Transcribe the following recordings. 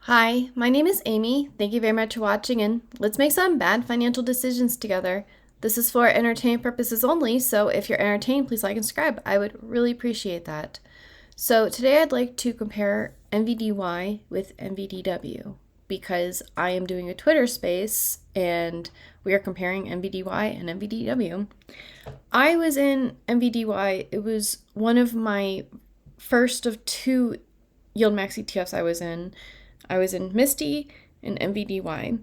Hi, my name is Amy. Thank you very much for watching, and let's make some bad financial decisions together. This is for entertainment purposes only, so if you're entertained, please like and subscribe. I would really appreciate that. So today I'd like to compare NVDY with NVDW because I am doing a Twitter space and we are comparing NVDY and NVDW. I was in NVDY. It was one of my first of two YieldMax ETFs I was in. I was in Misty and NVDY.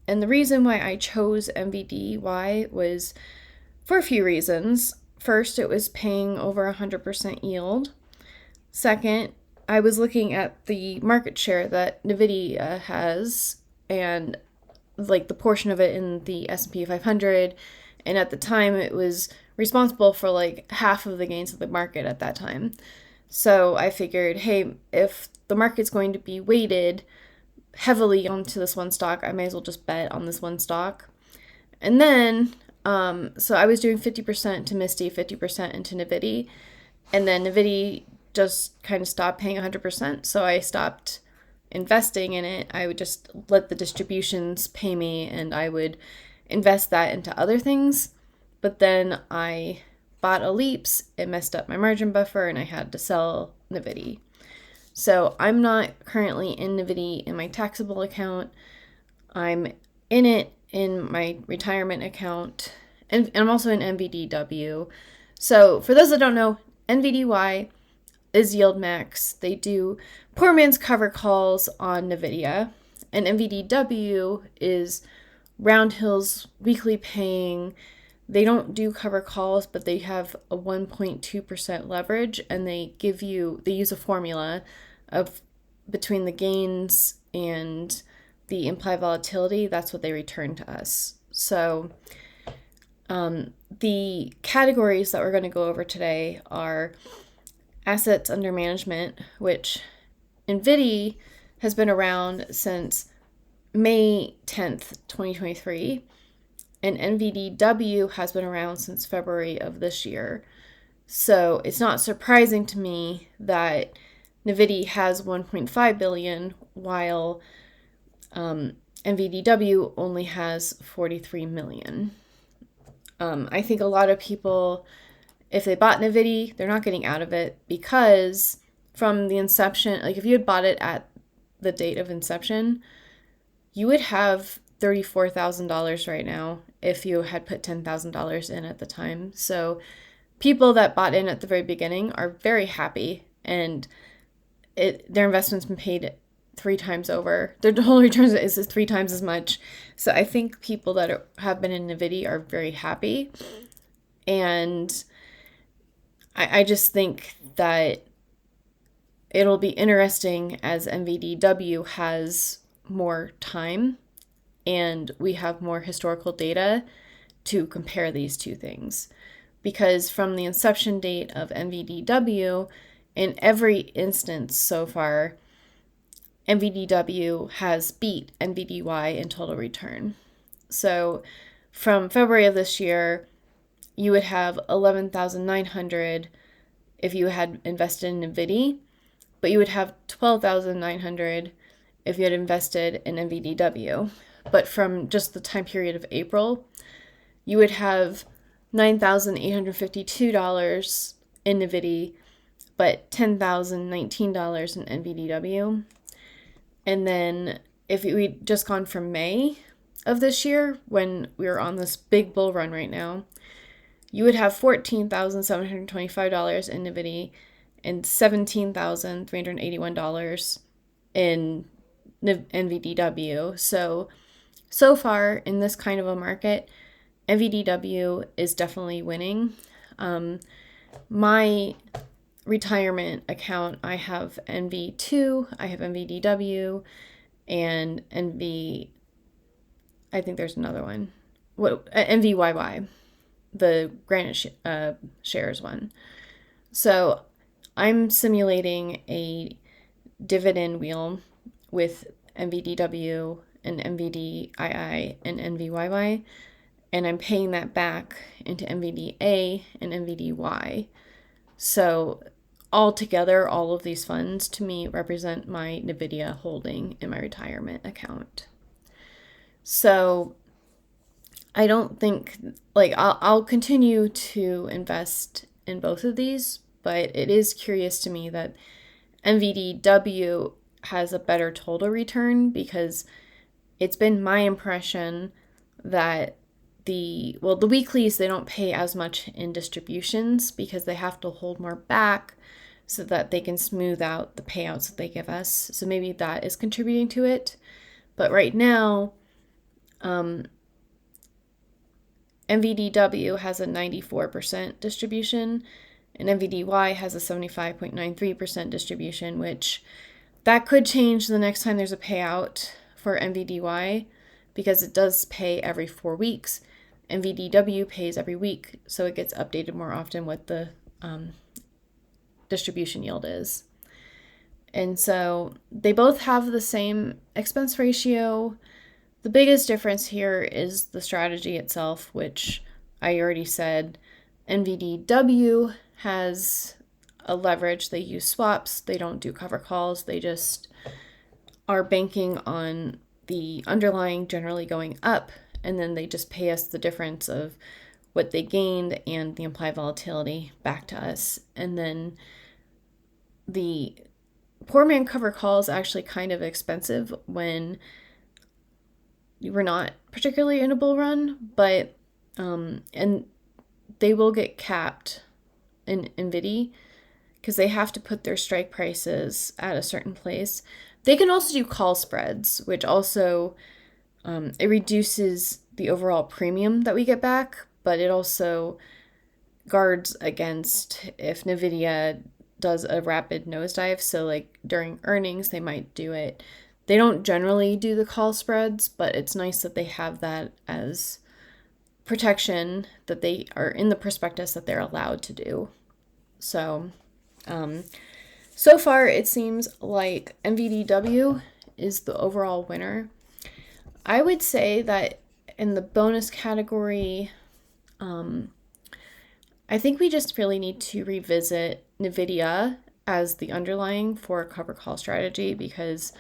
And the reason why I chose NVDY was for a few reasons. First, it was paying over 100% yield. Second, I was looking at the market share that Nvidia has and like the portion of it in the S&P 500, and at the time it was responsible for like half of the gains of the market at that time. So I figured, hey, if the market's going to be weighted heavily onto this one stock, I may as well just bet on this one stock. And then, so I was doing 50% to Misty, 50% into Nvidia, and then Nvidia just kind of stopped paying 100%. So I stopped investing in it. I would just let the distributions pay me, and I would invest that into other things. But then I bought a Leaps, it messed up my margin buffer, and I had to sell Nvidia. So I'm not currently in Nvidia in my taxable account. I'm in it in my retirement account, and I'm also in NVDW. So for those that don't know, NVDY is YieldMax. They do poor man's cover calls on Nvidia, and NVDW is Roundhill's weekly paying. They don't do cover calls, but they have a 1.2% leverage, and they use a formula of between the gains and the implied volatility. That's what they return to us. So the categories that we're going to go over today are assets under management, which NVIDIA has been around since May 10th, 2023, and NVDW has been around since February of this year. So it's not surprising to me that Nvidia has 1.5 billion while NVDW only has 43 million. I think a lot of people, if they bought Nvidia, they're not getting out of it because from the inception, like if you had bought it at the date of inception, you would have $34,000 right now if you had put $10,000 in at the time. So people that bought in at the very beginning are very happy, and their investment's been paid 3 times over. Their total returns is 3 times as much. So I think people that have been in Nvidia are very happy. And I just think that it'll be interesting as NVDW has more time and we have more historical data to compare these two things. Because from the inception date of NVDW, in every instance so far, NVDW has beat NVDY in total return. So from February of this year, you would have 11,900 if you had invested in Nvidia, but you would have 12,900 if you had invested in NVDW. But from just the time period of April, you would have $9,852 in Nvidia, but $10,019 in NVDW. And then if we just gone from May of this year, when we were on this big bull run right now, you would have $14,725 in Nvidia and $17,381 in NVDW. So far in this kind of a market, NVDW is definitely winning. My retirement account, I have NV2, I have NVDW, and I think there's another one. NVYY, the Granite shares one. So I'm simulating a dividend wheel with NVDW and NVDII and NVYY, and I'm paying that back into NVDA and NVDY. So altogether, all of these funds to me represent my Nvidia holding in my retirement account. So I don't think, like, I'll continue to invest in both of these, but it is curious to me that NVDW has a better total return, because it's been my impression that the weeklies, they don't pay as much in distributions because they have to hold more back so that they can smooth out the payouts that they give us. So maybe that is contributing to it. But right now, NVDW has a 94% distribution, and NVDY has a 75.93% distribution, which that could change the next time there's a payout for NVDY, because it does pay every 4 weeks. NVDW pays every week, so it gets updated more often what the distribution yield is. And so they both have the same expense ratio. The biggest difference here is the strategy itself, which I already said. NVDW has a leverage. They use swaps. They don't do cover calls. They just are banking on the underlying generally going up, and then they just pay us the difference of what they gained and the implied volatility back to us. And then the poor man cover call is actually kind of expensive when we're not particularly in a bull run, but and they will get capped in NVIDIA because they have to put their strike prices at a certain place. They can also do call spreads, which also it reduces the overall premium that we get back, but it also guards against if Nvidia does a rapid nosedive. So like during earnings, they might do it. They don't generally do the call spreads, but it's nice that they have that as protection, that they are in the prospectus that they're allowed to do. So, so far it seems like NVDW is the overall winner. I would say that in the bonus category, I think we just really need to revisit Nvidia as the underlying for a cover call strategy, because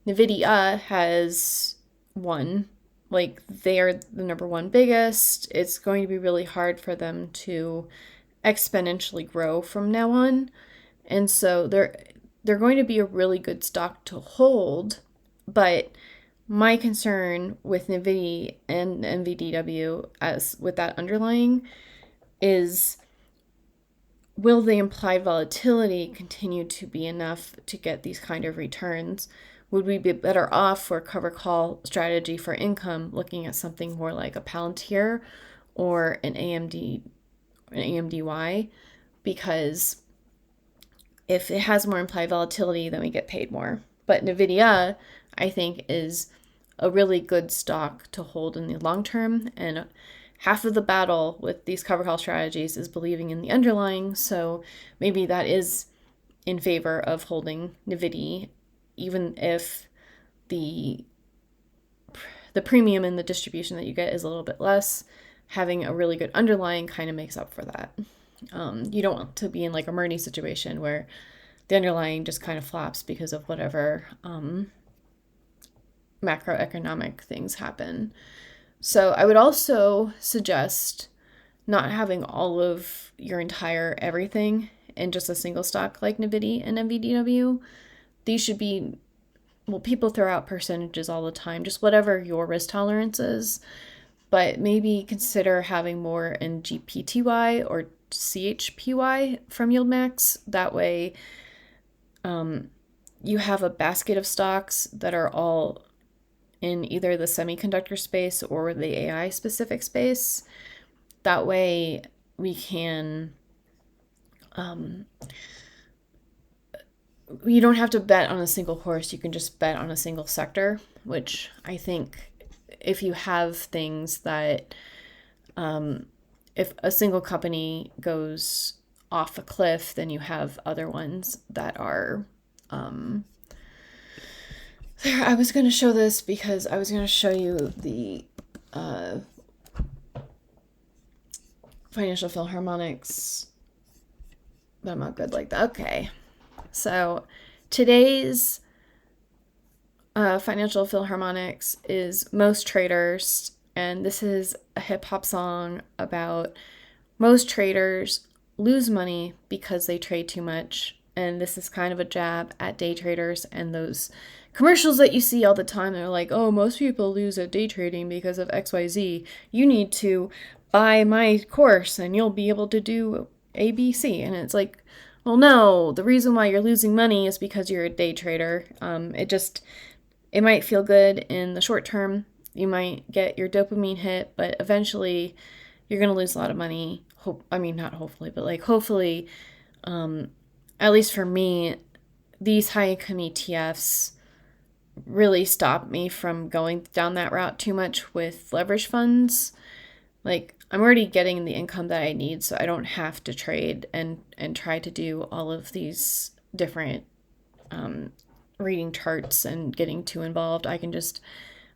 Nvidia has won. Like, they are the number one biggest. It's going to be really hard for them to exponentially grow from now on. And so they're going to be a really good stock to hold. But my concern with Nvidia and NVDW as with that underlying is, will the implied volatility continue to be enough to get these kind of returns? Would we be better off for a cover call strategy for income looking at something more like a Palantir or an AMDY? Because if it has more implied volatility, then we get paid more. But Nvidia, I think, is a really good stock to hold in the long term, and half of the battle with these cover call strategies is believing in the underlying. So maybe that is in favor of holding Nvidia, even if the premium and the distribution that you get is a little bit less. Having a really good underlying kind of makes up for that. You don't want to be in like a Murray situation where the underlying just kind of flops because of whatever macroeconomic things happen. So I would also suggest not having all of your entire everything in just a single stock like NVIDIA and NVDW. These should be, well, people throw out percentages all the time, just whatever your risk tolerance is. But maybe consider having more in GPTY or CHPY from YieldMax. That way you have a basket of stocks that are all in either the semiconductor space or the AI specific space. That way we can, you don't have to bet on a single horse. You can just bet on a single sector, which I think if you have things that, if a single company goes off a cliff, then you have other ones that are, there. I was going to show this because I was going to show you the Financial Philharmonic's I'm not good like that. Okay. So today's Financial Philharmonics is Most Traders, and this is a hip hop song about most traders lose money because they trade too much. And this is kind of a jab at day traders and those commercials that you see all the time. They're like, oh, most people lose at day trading because of XYZ. You need to buy my course and you'll be able to do ABC. And it's like, well, no, the reason why you're losing money is because you're a day trader. It might feel good in the short term. You might get your dopamine hit, but eventually you're going to lose a lot of money. Not hopefully, but like hopefully, at least for me, these high income ETFs really stop me from going down that route too much with leverage funds. Like, I'm already getting the income that I need, so I don't have to trade and try to do all of these different reading charts and getting too involved. I can just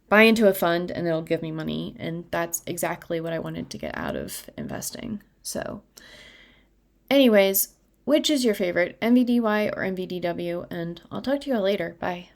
buy into a fund and it'll give me money, and that's exactly what I wanted to get out of investing. So anyways, which is your favorite, NVDY or NVDW? And I'll talk to you all later. Bye.